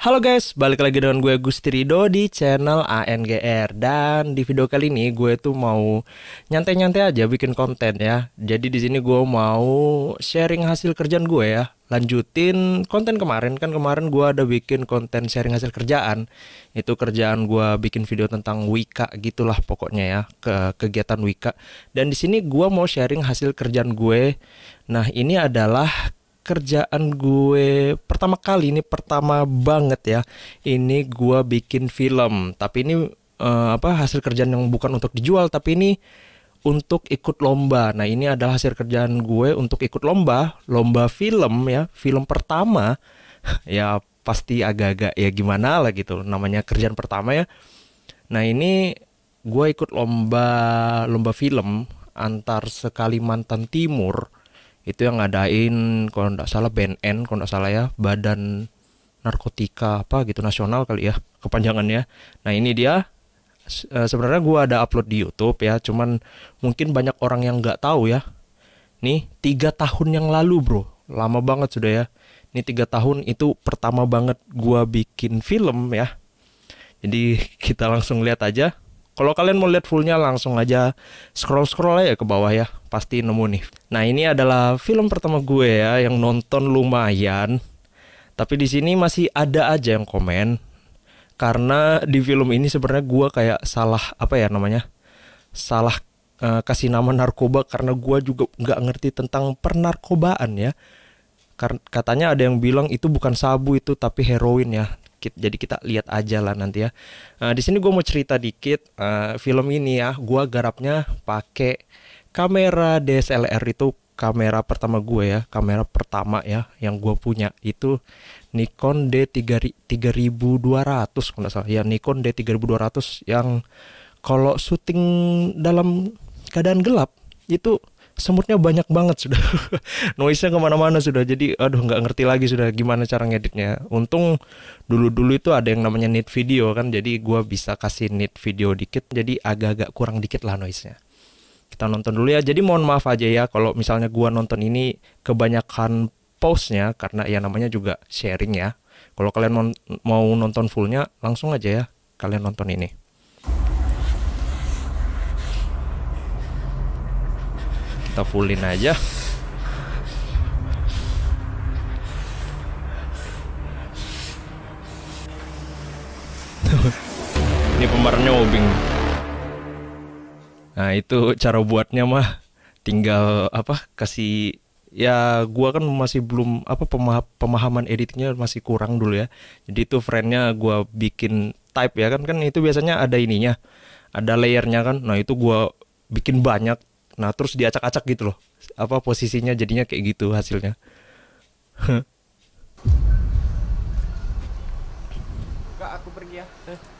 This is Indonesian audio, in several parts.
Halo guys, balik lagi dengan gue Gusti Rido di channel ANGR. Dan di video kali ini gue tuh mau nyantai-nyantai aja bikin konten ya. Jadi di sini gue mau sharing hasil kerjaan gue ya. Lanjutin konten kemarin, kan kemarin gue ada bikin konten sharing hasil kerjaan. Itu kerjaan gue bikin video tentang Wika gitulah pokoknya ya, ke kegiatan Wika. Dan di sini gue mau sharing hasil kerjaan gue. Nah, ini adalah kerjaan gue pertama kali, ini pertama banget ya. Ini gue bikin film, tapi ini hasil kerjaan yang bukan untuk dijual, tapi ini untuk ikut lomba. Nah, ini adalah hasil kerjaan gue untuk ikut lomba film ya, film pertama. Ya pasti agak-agak ya gimana lah gitu, namanya kerjaan pertama ya. Nah, ini gue ikut lomba film antar se-Kalimantan Timur. Itu yang ngadain kalau nggak salah BNN, kalau nggak salah ya, Badan Narkotika apa gitu nasional kali ya kepanjangannya. Nah, ini dia. Sebenarnya gue ada upload di YouTube ya, cuman mungkin banyak orang yang nggak tahu ya. Nih 3 tahun yang lalu bro, lama banget sudah ya. Ini 3 tahun itu pertama banget gue bikin film ya. Jadi kita langsung lihat aja. Kalau kalian mau lihat fullnya langsung aja scroll aja ke bawah ya, pasti nemu nih. Nah, ini adalah film pertama gue ya, yang nonton lumayan. Tapi di sini masih ada aja yang komen, karena di film ini sebenarnya gue kayak salah salah kasih nama narkoba, karena gue juga nggak ngerti tentang pernarkobaan ya. Katanya ada yang bilang itu bukan sabu itu, tapi heroin ya. Jadi kita lihat aja lah nanti ya. Di sini gue mau cerita dikit. Film ini ya, gue garapnya pakai kamera DSLR. Itu kamera pertama gue ya, kamera pertama ya yang gue punya itu Nikon D3200 kalau nggak salah ya, Nikon D3200 yang kalau syuting dalam keadaan gelap itu semutnya banyak banget sudah. Noise-nya kemana-mana sudah. Jadi aduh nggak ngerti lagi sudah gimana cara ngeditnya. Untung dulu itu ada yang namanya nit video kan, jadi gua bisa kasih nit video dikit, jadi agak-agak kurang dikit lah noise-nya. Kita nonton dulu ya. Jadi mohon maaf aja ya kalau misalnya gua nonton ini kebanyakan pause-nya, karena ya namanya juga sharing ya. Kalau kalian mau nonton fullnya langsung aja ya kalian nonton ini. Kita fullin aja. Ini pemerannya Obing. Nah, itu cara buatnya mah tinggal kasih ya, gua kan masih belum pemahaman editingnya masih kurang dulu ya. Jadi itu frame-nya gua bikin type ya kan itu biasanya ada ininya, ada layernya kan. Nah, itu gua bikin banyak. Nah, terus diacak-acak gitu loh. Posisinya jadinya kayak gitu hasilnya. Kak, aku pergi ya.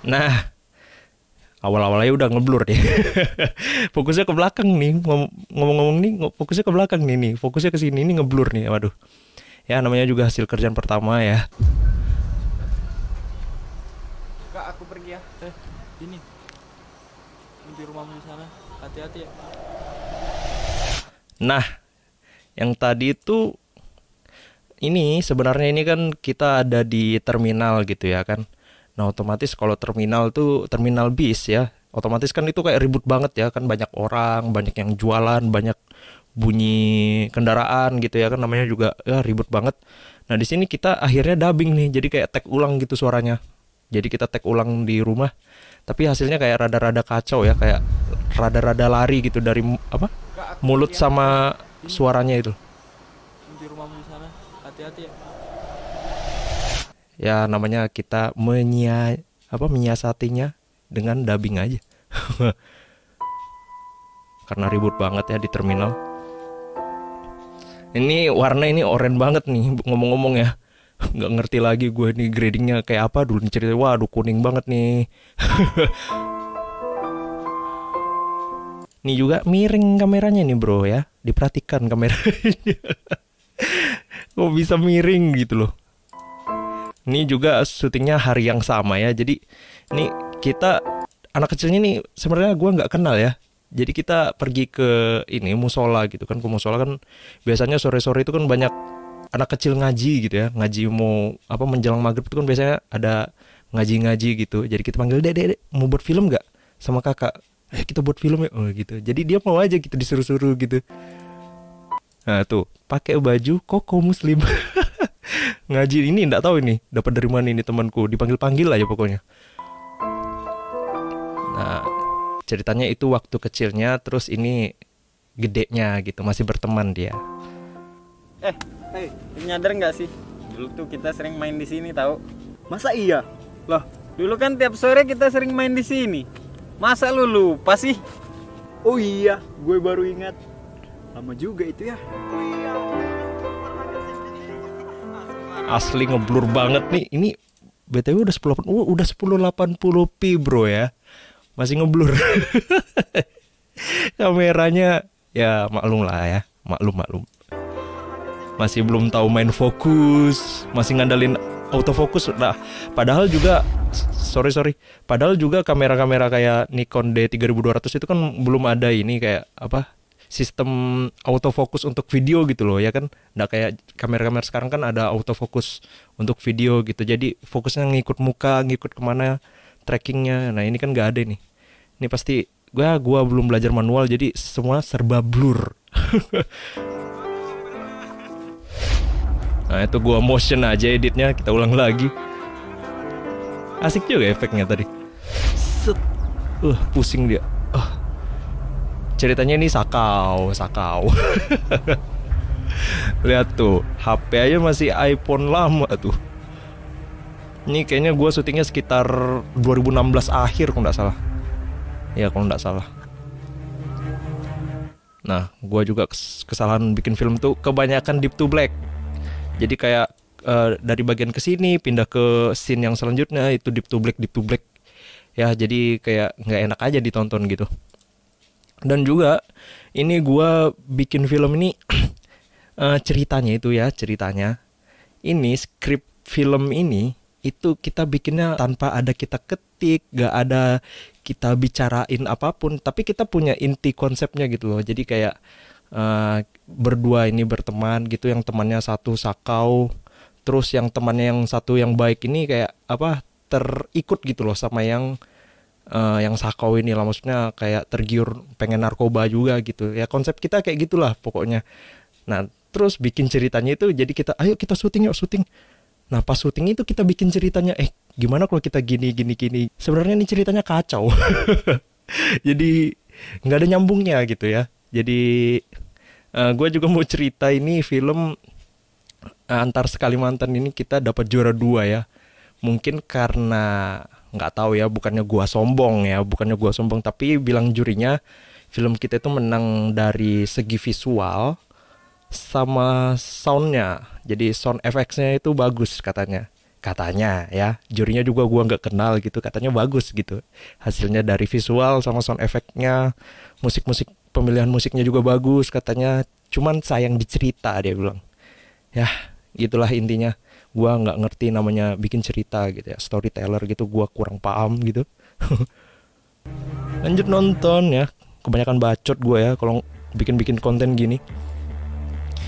Nah, awal-awalnya udah ngeblur deh. Fokusnya ke belakang nih. Ngomong-ngomong nih, fokusnya ke belakang nih. Fokusnya ke sini nih ngeblur nih. Waduh. Ya namanya juga hasil kerjaan pertama ya. Kak, aku pergi ya. Ini di rumahmu di sana. Hati-hati ya. Nah, yang tadi itu ini sebenarnya ini kan kita ada di terminal gitu ya kan. Nah, otomatis kalau terminal tuh terminal bis ya, otomatis kan itu kayak ribut banget ya kan, banyak orang, banyak yang jualan, banyak bunyi kendaraan gitu ya kan, namanya juga ya ribut banget. Nah, di sini kita akhirnya dubbing nih, jadi kayak tag ulang gitu suaranya. Jadi kita tag ulang di rumah, tapi hasilnya kayak rada-rada kacau ya, kayak rada-rada lari gitu dari Kak, aku mulut pergi ya. sama suaranya itu. Di rumahmu di sana. Hati-hati ya. Ya namanya kita menyiasatinya dengan dubbing aja. Karena ribut banget ya di terminal. Ini warna ini oranye banget nih ngomong-ngomong ya. Nggak ngerti lagi gue nih gradingnya kayak apa dulu nih ceritanya. Waduh, kuning banget nih. Ini juga miring kameranya nih bro ya. Diperhatikan kameranya. Kok bisa miring gitu loh. Ini juga syutingnya hari yang sama ya. Jadi ini kita anak kecilnya nih sebenarnya gue nggak kenal ya. Jadi kita pergi ke ini musola gitu kan, ke musola kan biasanya sore-sore itu kan banyak anak kecil ngaji gitu ya, ngaji mau apa menjelang maghrib itu kan biasanya ada ngaji-ngaji gitu. Jadi kita panggil, dek mau buat film nggak sama kakak? Kita buat film ya, oh gitu. Jadi dia mau aja gitu disuruh-suruh gitu. Nah tuh pakai baju koko muslim. Ngaji ini nggak tahu ini dapat dari mana ini temanku, dipanggil-panggil aja pokoknya. Nah ceritanya itu waktu kecilnya, terus ini gedenya gitu, masih berteman dia. Nyadar nggak sih? Dulu tuh kita sering main di sini tahu. Masa iya? Loh, dulu kan tiap sore kita sering main di sini. Masa lu lupa sih? Oh iya, gue baru ingat. Lama juga itu ya. Asli ngeblur banget nih. Ini BTW udah 1080p bro ya. Masih ngeblur. Kameranya ya maklum lah ya, maklum. Masih belum tahu main fokus, masih ngandalin autofocus. Nah, padahal juga padahal juga kamera-kamera kayak Nikon D3200 itu kan belum ada ini kayak apa? Sistem autofocus untuk video gitu loh ya kan. Nggak kayak kamera-kamera sekarang kan ada autofocus untuk video gitu. Jadi fokusnya ngikut muka, ngikut kemana trackingnya. Nah ini kan nggak ada nih. Ini pasti gua belum belajar manual jadi semua serba blur. Nah itu gua motion aja editnya, kita ulang lagi. Asik juga efeknya tadi. Set. Pusing dia. Ceritanya ini sakau. Lihat tuh, HP aja masih iPhone lama tuh. Ini kayaknya gue syutingnya sekitar 2016 akhir kalau nggak salah. Ya kalau nggak salah. Nah, gue juga kesalahan bikin film tuh kebanyakan deep to black. Jadi kayak dari bagian ke sini pindah ke scene yang selanjutnya itu deep to black. Ya jadi kayak nggak enak aja ditonton gitu. Dan juga ini gue bikin film ini ceritanya ini skrip film ini itu kita bikinnya tanpa ada kita ketik, gak ada kita bicarain apapun, tapi kita punya inti konsepnya gitu loh. Jadi kayak berdua ini berteman gitu, yang temannya satu sakau, terus yang temannya yang satu yang baik ini kayak apa terikut gitu loh sama yang sakau ini lah, maksudnya kayak tergiur pengen narkoba juga gitu ya, konsep kita kayak gitulah pokoknya. Nah terus bikin ceritanya itu jadi kita ayo kita syuting. Nah pas syuting itu kita bikin ceritanya gimana kalau kita gini. Sebenarnya ini ceritanya kacau. Jadi nggak ada nyambungnya gitu ya. Jadi gue juga mau cerita ini film antar Sekalimantan ini kita dapat juara 2 ya. Mungkin karena nggak tahu ya, bukannya gua sombong, tapi bilang jurinya film kita itu menang dari segi visual sama soundnya. Jadi sound effects-nya itu bagus katanya ya. Jurinya juga gua nggak kenal gitu, katanya bagus gitu hasilnya dari visual sama sound effect-nya. Pemilihan musiknya juga bagus katanya, cuman sayang dicerita dia bilang. Ya gitulah intinya. Gua nggak ngerti namanya bikin cerita gitu ya, storyteller gitu, gua kurang paham gitu. Lanjut nonton ya, kebanyakan bacot gua ya kalau bikin konten gini.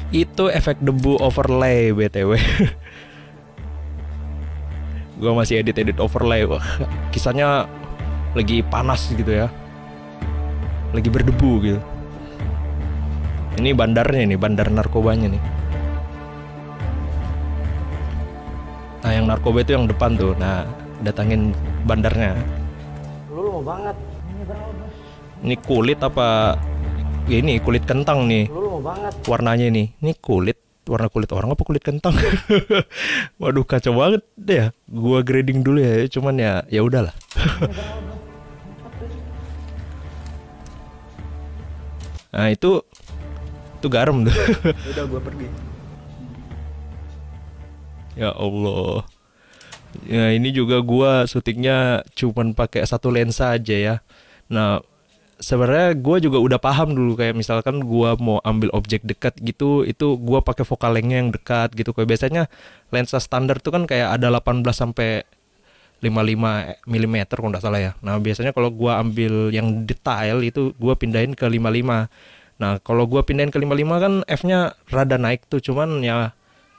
Itu efek debu overlay BTW. Gua masih edit overlay. Wah, kisahnya lagi panas gitu ya, lagi berdebu gitu. Ini bandarnya nih, bandar narkobanya nih. Nah yang narkoba itu yang depan tuh. Nah datangin bandarnya. Lu lama banget. Ini kulit apa? Ya ini kulit kentang nih. Lu lama banget. Warnanya ini. Ini warna kulit orang apa kulit kentang? Waduh kacau banget deh ya. Gua grading dulu ya. Cuman ya udahlah. Nah itu garam tuh. Udah gua pergi. Ya Allah. Ya ini juga gua syutingnya cuman pakai satu lensa aja ya. Nah sebenarnya gua juga udah paham dulu, kayak misalkan gua mau ambil objek dekat gitu, itu gua pakai focal length-nya yang dekat gitu. Kayak biasanya lensa standar tuh kan kayak ada 18 sampai 55 mm kalau nggak salah ya. Nah biasanya kalau gua ambil yang detail itu gua pindahin ke 55. Nah kalau gua pindahin ke 55 kan f-nya rada naik tuh, cuman ya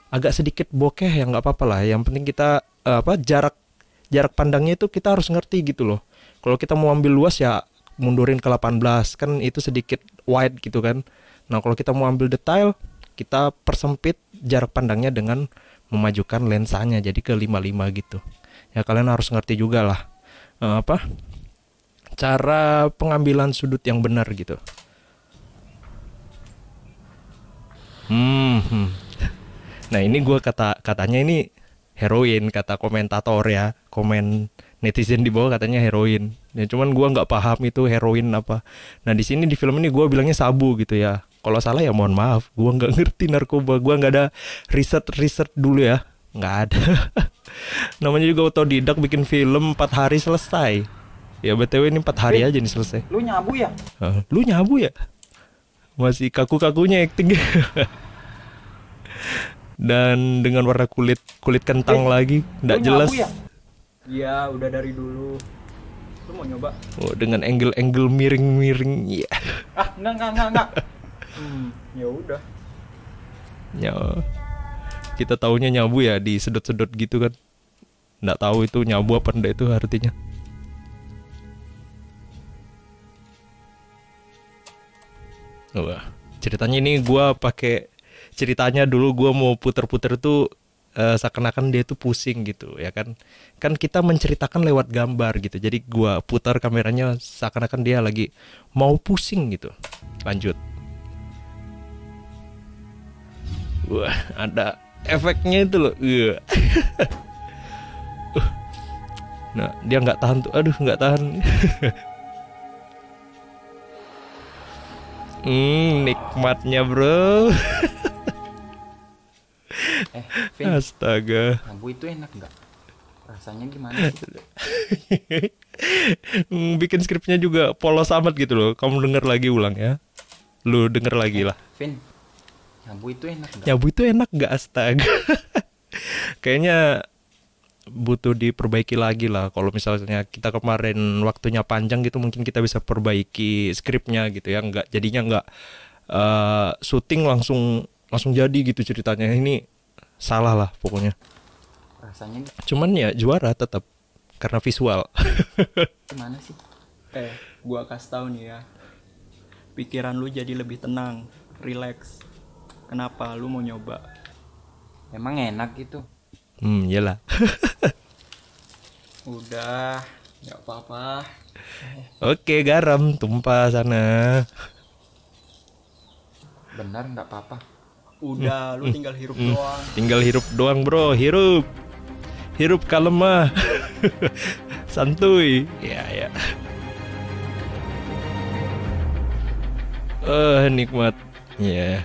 agak sedikit bokeh ya nggak apa-apa lah. Yang penting kita jarak pandangnya itu kita harus ngerti gitu loh. Kalau kita mau ambil luas ya mundurin ke 18 kan itu sedikit wide gitu kan. Nah kalau kita mau ambil detail kita persempit jarak pandangnya dengan memajukan lensanya jadi ke 55 gitu. Ya kalian harus ngerti juga lah cara pengambilan sudut yang benar gitu. Nah ini gue katanya ini heroin kata komentator ya, komen netizen di bawah katanya heroin. Ya cuman gue nggak paham itu heroin apa. Nah di sini di film ini gue bilangnya sabu gitu ya. Kalau salah ya mohon maaf, gue nggak ngerti narkoba, gue nggak ada riset dulu ya, nggak ada. Namanya juga otodidak bikin film 4 hari selesai. Ya btw ini 4 hari aja nih selesai. Lu nyabu ya? Lu nyabu ya? Masih kaku-kakunya acting. Dan dengan warna kulit kentang lagi, nggak jelas. Ya? Iya, udah dari dulu. Lu mau nyoba? Oh, dengan angle miring-miring. Ya. Enggak. Ya udah. Ya. Kita taunya nyabu ya di sedot-sedot gitu kan. Nggak tahu itu nyabu apa enggak itu artinya. Wah, ceritanya ini gua pakai ceritanya dulu gua mau puter-puter tuh seakan-akan dia tuh pusing gitu ya kan kita menceritakan lewat gambar gitu, jadi gua putar kameranya seakan-akan dia lagi mau pusing gitu. Lanjut. Wah, ada efeknya itu loh. Nah dia nggak tahan tuh, aduh nggak tahan. Nikmatnya bro. Vin, astaga. nyabu itu enak nggak? Rasanya gimana sih? Bikin skripnya juga polos amat gitu loh. Kamu denger lagi ulang ya. Lu denger lagi lah. Vin, nyabu itu enak nggak? Nyabu itu enak nggak? Astaga. Kayaknya butuh diperbaiki lagi lah. Kalau misalnya kita kemarin waktunya panjang gitu, mungkin kita bisa perbaiki skripnya gitu ya. Nggak jadinya nggak syuting langsung jadi gitu ceritanya. Ini salah lah pokoknya. Rasanya Cuman ya juara tetap karena visual. gimana sih? Gua kasih tahu nih ya. Pikiran lu jadi lebih tenang, relax. Kenapa lu mau nyoba? Emang enak gitu? Iyalah. Udah, nggak apa-apa. Oke, garam tumpah sana. Benar nggak apa-apa? Udah, lu tinggal hirup doang. Tinggal hirup doang bro, hirup kalem mah. Santuy. Ya. Nikmat. Ya.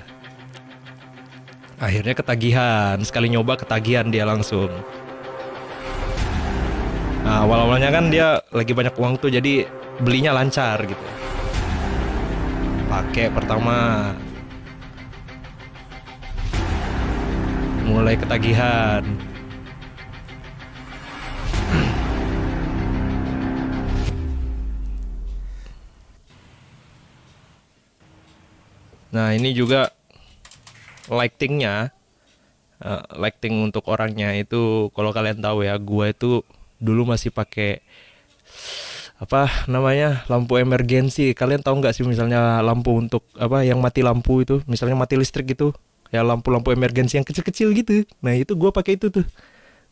Akhirnya ketagihan, sekali nyoba ketagihan dia langsung. Nah, awal-awalnya kan dia lagi banyak uang tuh, jadi belinya lancar gitu. Pakai pertama, mulai ketagihan. Nah ini juga lightingnya, lighting untuk orangnya itu kalau kalian tahu ya, gua itu dulu masih pakai apa namanya lampu emergensi. Kalian tahu nggak sih misalnya lampu untuk apa yang mati lampu itu, misalnya mati listrik gitu ya, lampu-lampu emergensi yang kecil-kecil gitu. Nah itu gua pakai itu tuh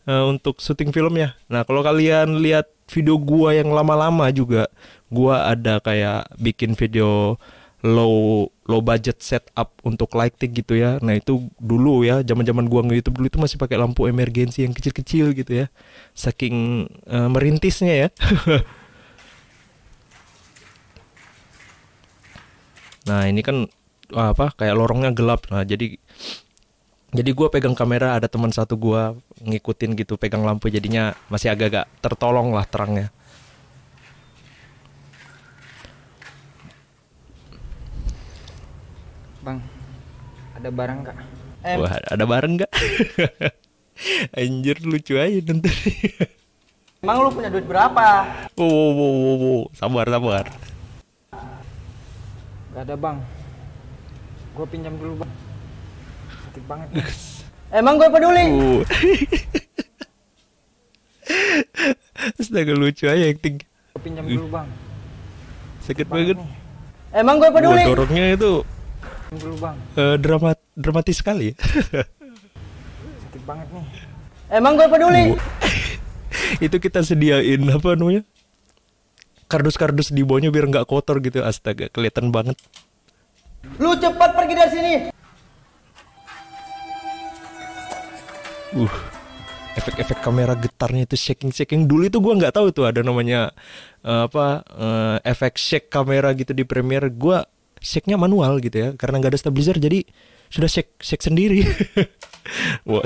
untuk syuting filmnya. Nah kalau kalian lihat video gua yang lama-lama juga, gua ada kayak bikin video low budget setup untuk lighting gitu ya. Nah itu dulu ya, zaman gua nge-YouTube dulu itu masih pakai lampu emergensi yang kecil-kecil gitu ya, saking merintisnya ya. Nah ini kan apa kayak lorongnya gelap. Nah jadi gua pegang kamera, ada teman satu gua ngikutin gitu pegang lampu, jadinya masih agak-agak tertolong lah terangnya. Bang, ada barang nggak? Wah, ada bareng nggak? Anjir lucu aja nanti. Emang lu punya duit berapa? Wow. Sabar. Gak ada bang. Gue pinjam dulu bang. Sakit banget. Emang gue peduli? Astaga, lucu aja acting. Pinjam dulu bang. Sakit banget. Emang gue peduli? Dorongnya itu Pinjam dulu bang. dramatis sekali ya. Sakit banget nih. Emang gue peduli? Itu kita sediain apa namanya, kardus-kardus di bawahnya biar nggak kotor gitu. Astaga, kelihatan banget. Lu cepat pergi dari sini. Efek-efek kamera getarnya itu shaking dulu itu gua nggak tahu tuh ada namanya efek shake kamera gitu di Premiere. Gua shake-nya manual gitu ya, karena nggak ada stabilizer jadi sudah shake sendiri. Wah,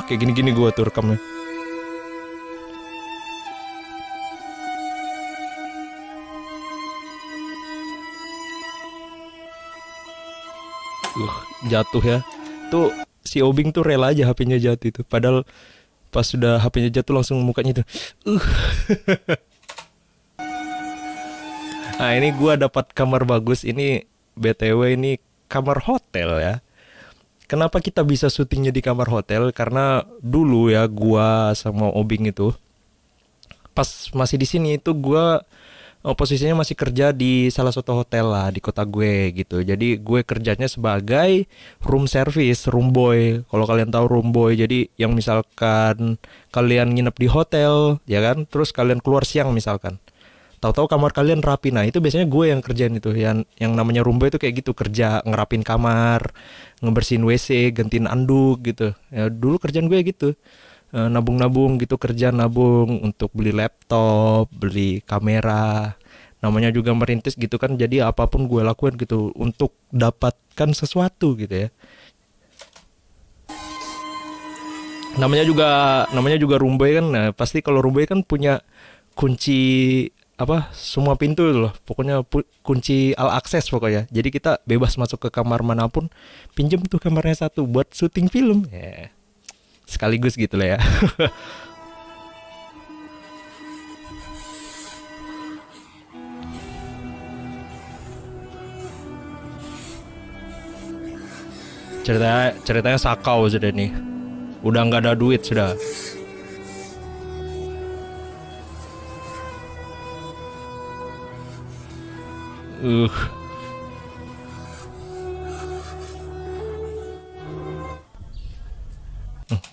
kayak gini gua tuh rekamnya. Jatuh ya. Tuh si Obing tuh rela aja HP-nya jatuh itu. Padahal pas sudah HP-nya jatuh langsung mukanya itu. Nah, ini gua dapat kamar bagus. Ini BTW ini kamar hotel ya. Kenapa kita bisa syutingnya di kamar hotel? Karena dulu ya gua sama Obing itu pas masih di sini itu gua posisinya masih kerja di salah satu hotel lah di kota gue gitu. Jadi gue kerjanya sebagai room service, room boy. Kalau kalian tahu room boy, jadi yang misalkan kalian nginep di hotel, ya kan, terus kalian keluar siang misalkan, tahu-tahu kamar kalian rapi. Nah itu biasanya gue yang kerjain itu. Yang namanya room boy itu kayak gitu, kerja ngerapin kamar, ngebersihin WC, gantiin anduk gitu. Ya dulu kerjaan gue gitu. Nabung-nabung gitu, kerja nabung untuk beli laptop, beli kamera, namanya juga merintis gitu kan. Jadi apapun gue lakuin gitu untuk dapatkan sesuatu gitu ya. Namanya juga room boy kan. Nah, pasti kalau room boy kan punya kunci apa semua pintu loh, pokoknya kunci all access pokoknya. Jadi kita bebas masuk ke kamar manapun, pinjem tuh kamarnya satu buat syuting film ya. Sekaligus gitu lah ya. Ceritanya sakau sudah nih. Udah nggak ada duit sudah.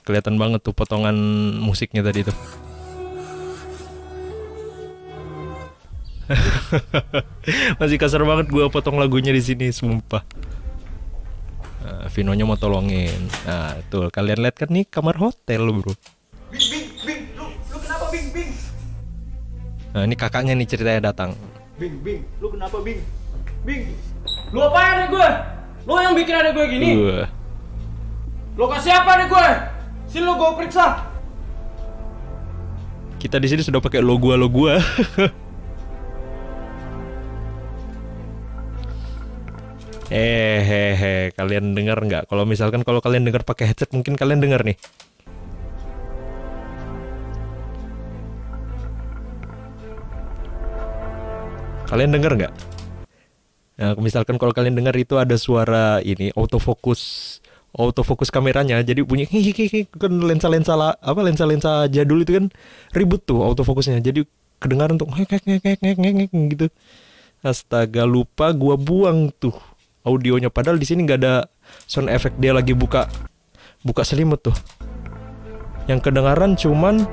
Kelihatan banget tuh potongan musiknya tadi tuh. Masih kasar banget gua potong lagunya di sini, sumpah. Nah, Vinonya mau tolongin. Nah, tuh kalian lihat kan nih kamar hotel lo, bro. Bing, lu kenapa Bing? Nah, ini kakaknya nih ceritanya datang. Bing, lu kenapa Bing? Lu apaan adek gue? Lu yang bikin adek gue gini? Lo kasih apa adek gue? Sini lo gue periksa. Kita di sini sudah pakai logo. Kalian dengar nggak? Kalau misalkan kalian dengar pakai headset, mungkin kalian dengar nih. Kalian dengar nggak? Nah, misalkan kalau kalian dengar itu ada suara ini autofocus kameranya, jadi bunyi kan lensa jadul itu kan ribut tuh autofokusnya, jadi kedengaran tuh gitu. Astaga, lupa gua buang tuh audionya, padahal di sini nggak ada sound effect. Dia lagi buka selimut tuh, yang kedengaran cuman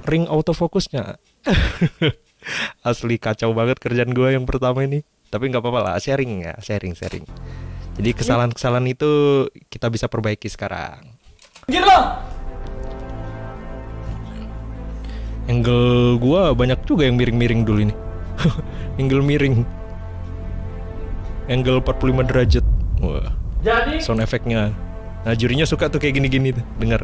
ring autofokusnya. Asli kacau banget kerjaan gua yang pertama ini, tapi nggak apa-apa lah, sharing. Jadi kesalahan itu kita bisa perbaiki sekarang. Anjir lo. Angle gua banyak juga yang miring-miring dulu ini. Angle miring. Angle 45 derajat. Wah. Jadi Sound efeknya. Nah, jurinya suka tuh kayak gini-gini tuh, dengar.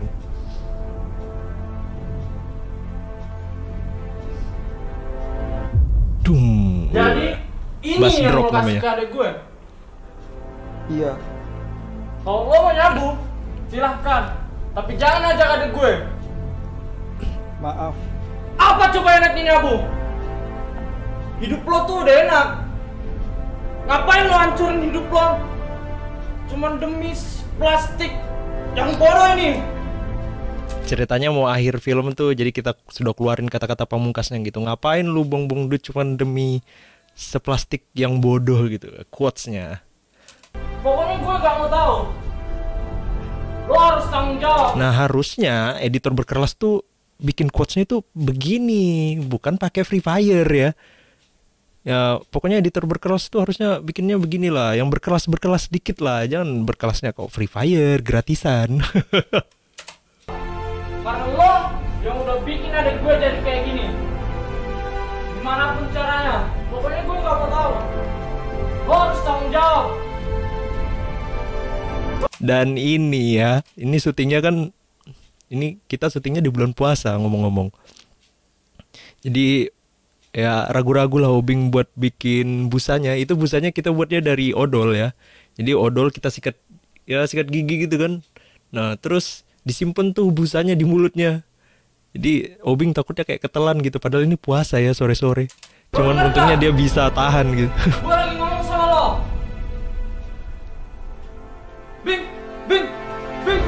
Dum. Jadi ini Bass yang drop lo kasih namanya. ke adek gue. Iya. Kalau lo mau nyabu, silahkan. Tapi jangan ajak adek gue. Maaf. Apa coba enaknya nyabu? Hidup lo tuh udah enak. Ngapain lo hancurin hidup lo? Cuman demi plastik yang bodoh ini. Ceritanya mau akhir film tuh, jadi kita sudah keluarin kata-kata pamungkasnya gitu. Ngapain lu buang-buang duit cuman demi seplastik yang bodoh gitu, quotesnya. Pokoknya gue gak mau tahu. Lo harus tanggung jawab. Nah harusnya editor berkelas tuh bikin quotesnya itu begini, bukan pakai Free Fire ya. Ya pokoknya editor berkelas tuh harusnya bikinnya beginilah, yang berkelas dikit lah, jangan berkelasnya kok Free Fire gratisan. Karena lo yang udah bikin adik gue jadi kayak gini. Gimana pun caranya, pokoknya gue gak mau tahu. Lo harus tanggung jawab. Dan ini ya, ini syutingnya kan, ini kita syutingnya di bulan puasa ngomong-ngomong. Jadi ya ragu-ragu lah Obing buat bikin busanya. Itu busanya kita buatnya dari odol ya. Jadi odol kita sikat gigi gitu kan. Nah terus disimpan tuh busanya di mulutnya. Jadi Obing takutnya kayak ketelan gitu. Padahal ini puasa ya sore-sore. Cuman untungnya dia bisa tahan gitu. Gue lagi ngomong sama lo. Bing, Bing, Bing,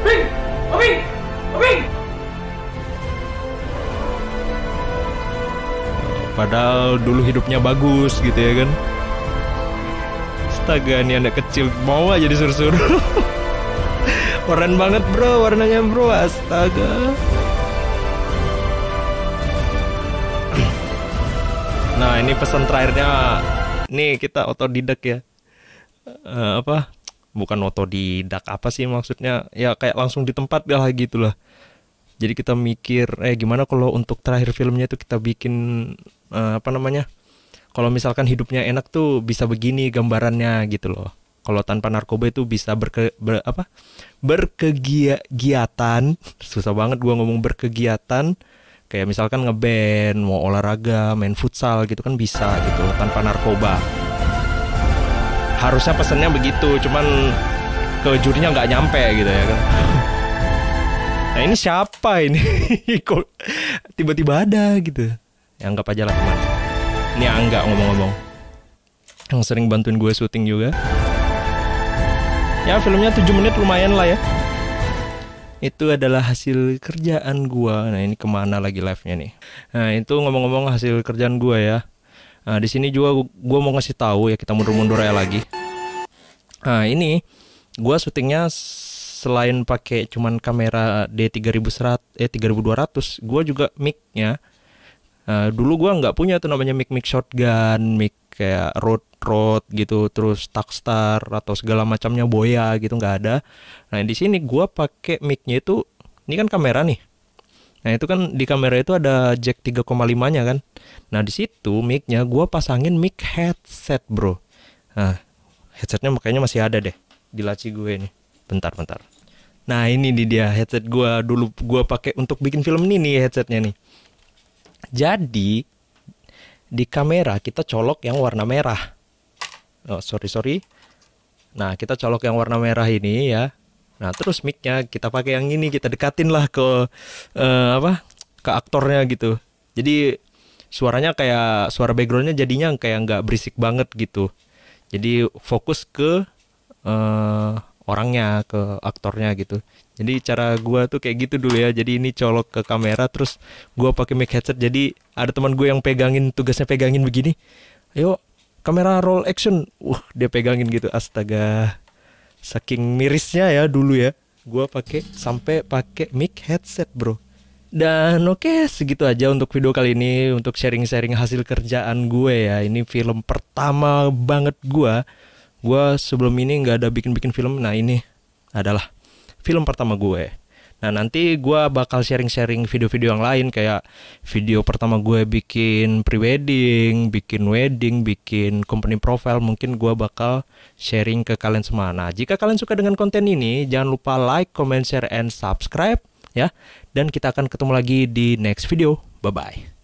Bing, Obing, Obing. Padahal dulu hidupnya bagus gitu ya kan. Astaga, ini anak kecil mau aja disuruh-suruh. Keren banget bro, warnanya bro, astaga. Nah ini pesan terakhirnya. Nih kita otodidak ya. Bukan otodidak apa sih maksudnya. Ya kayak langsung di tempat lah gitu lah. Jadi kita mikir, gimana kalau untuk terakhir filmnya itu kita bikin kalau misalkan hidupnya enak tuh bisa begini gambarannya gitu loh. Kalau tanpa narkoba itu bisa berkegiatan. Susah banget gua ngomong berkegiatan. Kayak misalkan ngeband, mau olahraga, main futsal gitu kan bisa gitu tanpa narkoba. Harusnya pesannya begitu, cuman ke jurinya nggak nyampe gitu ya kan. Nah ini siapa ini? Kok tiba-tiba ada gitu. Ya anggap aja lah teman. Ini Angga ngomong-ngomong, yang sering bantuin gue syuting juga. Ya filmnya 7 menit lumayan lah ya. Itu adalah hasil kerjaan gue. Nah ini kemana lagi live-nya nih. Nah itu ngomong-ngomong hasil kerjaan gue ya. Nah di sini juga gue mau ngasih tahu ya, kita mundur-mundur ya lagi. Nah ini gue syutingnya selain pakai cuman kamera D3200, gue juga mic-nya. Dulu gue nggak punya tuh namanya mic shotgun, mic kayak Rode gitu, terus Takstar atau segala macamnya Boya gitu nggak ada. Nah di sini gue pakai mic-nya itu, ini kan kamera nih. Nah itu kan di kamera itu ada jack 3,5-nya kan. Nah di situ mic-nya gue pasangin mic headset bro. Nah headsetnya makanya masih ada deh di laci gue nih. Bentar. Nah ini nih dia headset gue, dulu gue pakai untuk bikin film ini nih headsetnya nih. Jadi di kamera kita colok yang warna merah. Oh sorry. Nah kita colok yang warna merah ini ya. Nah terus mic-nya kita pakai yang ini, kita dekatin lah ke ke aktornya gitu. Jadi suaranya kayak suara backgroundnya jadinya kayak nggak berisik banget gitu. Jadi fokus ke orangnya, ke aktornya gitu. Jadi cara gua tuh kayak gitu dulu ya. Jadi ini colok ke kamera, terus gua pakai mic headset. Jadi ada teman gue yang tugasnya pegangin begini. Ayo kamera roll action. Dia pegangin gitu. Astaga. Saking mirisnya ya dulu ya. Gua sampai pakai mic headset, bro. Dan oke, segitu aja untuk video kali ini, untuk sharing-sharing hasil kerjaan gue ya. Ini film pertama banget gua. Gua sebelum ini nggak ada bikin film. Nah ini adalah film pertama gue. Nah nanti gue bakal sharing-sharing video-video yang lain. Kayak video pertama gue bikin pre-wedding, bikin wedding, bikin company profile. Mungkin gue bakal sharing ke kalian semua. Nah jika kalian suka dengan konten ini, jangan lupa like, comment, share, and subscribe ya. Dan kita akan ketemu lagi di next video. Bye-bye.